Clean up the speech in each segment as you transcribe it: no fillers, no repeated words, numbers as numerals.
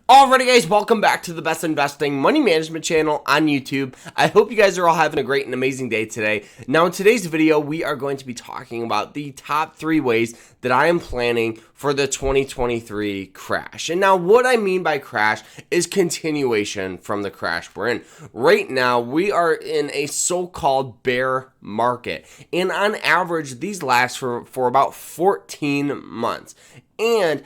Alrighty guys, welcome back to the best investing money management channel on YouTube. I hope you guys are all having a great and amazing day today. Now in today's video, we are going to be talking about the top 3 ways that I am planning for the 2023 crash. And now what I mean by crash is continuation from the crash we're in. Right now, we are in a so-called bear market. And on average, these last for about 14 months. And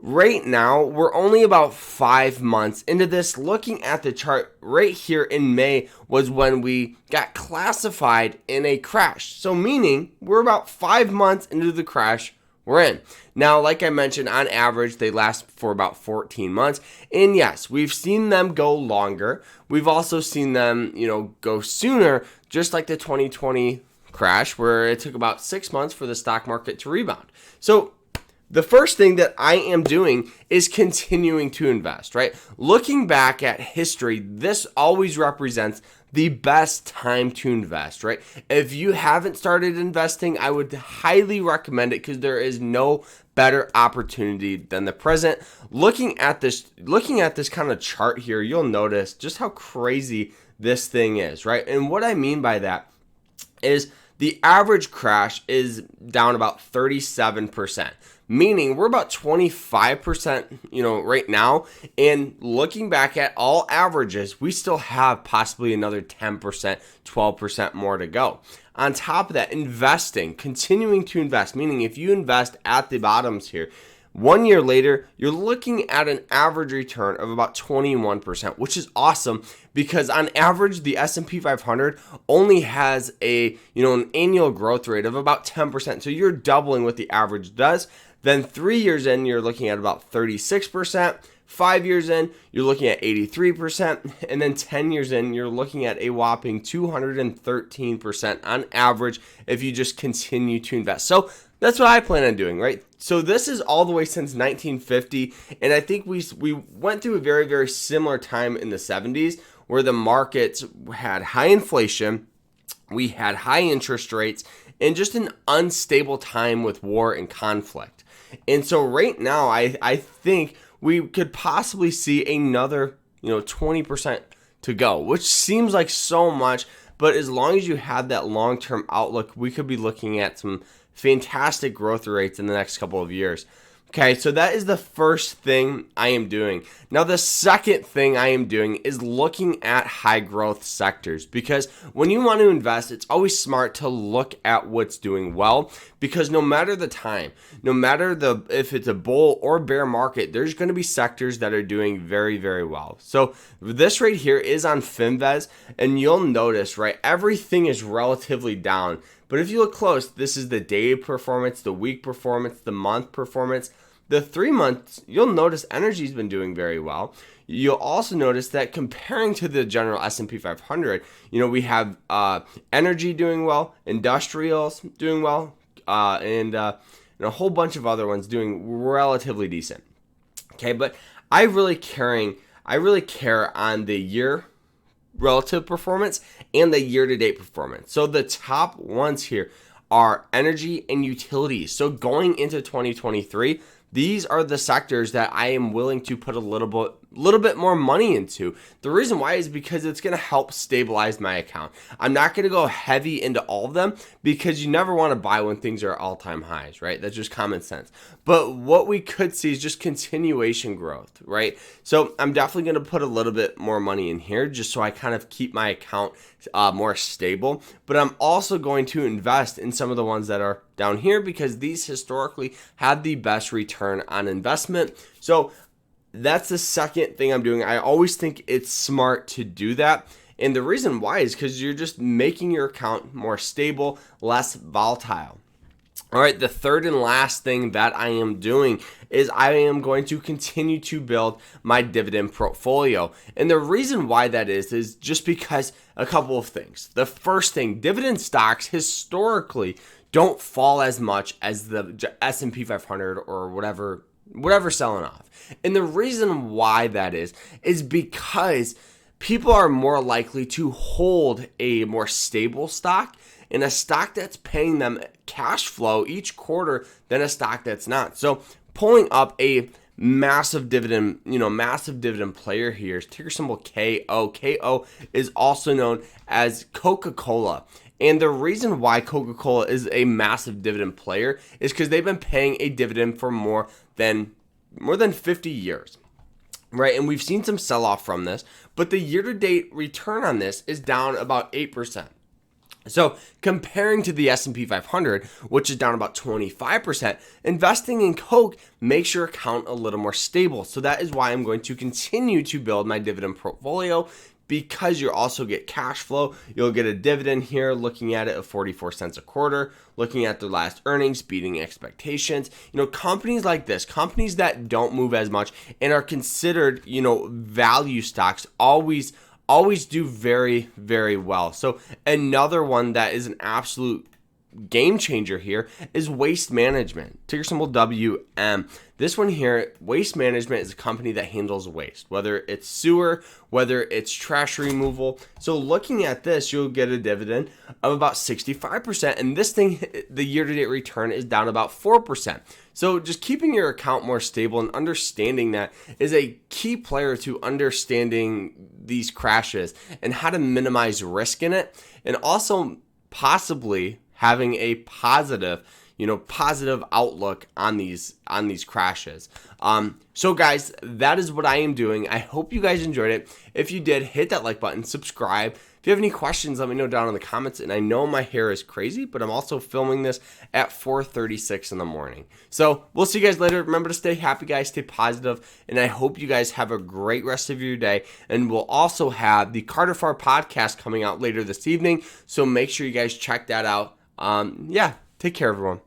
right now, we're only about 5 months into this. Looking at the chart right here in May was when we got classified in a crash. So meaning we're about 5 months into the crash we're in. Now, like I mentioned, on average, they last for about 14 months. And yes, we've seen them go longer. We've also seen them, go sooner, just like the 2020 crash, where it took about 6 months for the stock market to rebound. So the first thing that I am doing is continuing to invest, right? Looking back at history, this always represents the best time to invest, right? If you haven't started investing, I would highly recommend it because there is no better opportunity than the present. Looking at this kind of chart here, you'll notice just how crazy this thing is, right? And what I mean by that is the average crash is down about 37%. Meaning we're about 25%, right now. And looking back at all averages, we still have possibly another 10%, 12% more to go. On top of that, investing, continuing to invest, meaning if you invest at the bottoms here, 1 year later, you're looking at an average return of about 21%, which is awesome because on average, the S&P 500 only has an annual growth rate of about 10%. So you're doubling what the average does. Then 3 years in, you're looking at about 36%. 5 years in, you're looking at 83%. And then 10 years in, you're looking at a whopping 213% on average if you just continue to invest. So that's what I plan on doing, right? So this is all the way since 1950. And I think we went through a very, very similar time in the 70s where the markets had high inflation, we had high interest rates, and just an unstable time with war and conflict. And so right now, I think we could possibly see another, 20% to go, which seems like so much. But as long as you have that long-term outlook, we could be looking at some fantastic growth rates in the next couple of years. Okay, so that is the first thing I am doing. Now, the second thing I am doing is looking at high growth sectors because when you want to invest, it's always smart to look at what's doing well because no matter the time, no matter if it's a bull or bear market, there's going to be sectors that are doing very, very well. So this right here is on Finvest, and you'll notice, right, everything is relatively down. But if you look close, this is the day performance, the week performance, the month performance. The 3 months, you'll notice energy's been doing very well. You'll also notice that comparing to the general S&P 500, we have energy doing well, industrials doing well, and a whole bunch of other ones doing relatively decent. Okay, but I really care on the year relative performance and the year-to-date performance. So the top ones here are energy and utilities. So going into 2023, these are the sectors that I am willing to put a little bit more money into. The reason why is because it's going to help stabilize my account. I'm not going to go heavy into all of them because you never want to buy when things are all-time highs, right? That's just common sense. But what we could see is just continuation growth, right? So I'm definitely going to put a little bit more money in here just so I kind of keep my account more stable. But I'm also going to invest in some of the ones that are down here because these historically had the best return on investment. So that's the second thing I'm doing. I always think it's smart to do that. And the reason why is because you're just making your account more stable, less volatile. All right, the third and last thing that I am doing is I am going to continue to build my dividend portfolio. And the reason why that is just because a couple of things. The first thing, dividend stocks historically don't fall as much as the S&P 500 or whatever selling off. And the reason why that is because people are more likely to hold a more stable stock and a stock that's paying them cash flow each quarter than a stock that's not. So pulling up a massive dividend, massive dividend player here is ticker symbol KO. KO is also known as Coca-Cola. And the reason why Coca-Cola is a massive dividend player is because they've been paying a dividend for more than 50 years. Right, and we've seen some sell-off from this, but the year-to-date return on this is down about 8%. So comparing to the S&P 500, which is down about 25%, investing in Coke makes your account a little more stable. So that is why I'm going to continue to build my dividend portfolio, because you also get cash flow. You'll get a dividend here, looking at it of 44 cents a quarter, looking at their last earnings, beating expectations. Companies like this, companies that don't move as much and are considered, value stocks, always do very, very well. So another one that is an absolute game changer here is Waste Management, ticker symbol WM. This one here, Waste Management, is a company that handles waste, whether it's sewer, whether it's trash removal. So looking at this, you'll get a dividend of about 65%, and this thing, the year-to-date return is down about 4%. So just keeping your account more stable and understanding that is a key player to understanding these crashes and how to minimize risk in it, and also possibly having a positive outlook on these crashes. So guys, that is what I am doing. I hope you guys enjoyed it. If you did, hit that like button, subscribe. If you have any questions, let me know down in the comments. And I know my hair is crazy, but I'm also filming this at 4:36 in the morning. So we'll see you guys later. Remember to stay happy, guys, stay positive, and I hope you guys have a great rest of your day. And we'll also have the Carter Farr podcast coming out later this evening, so make sure you guys check that out. Take care, everyone.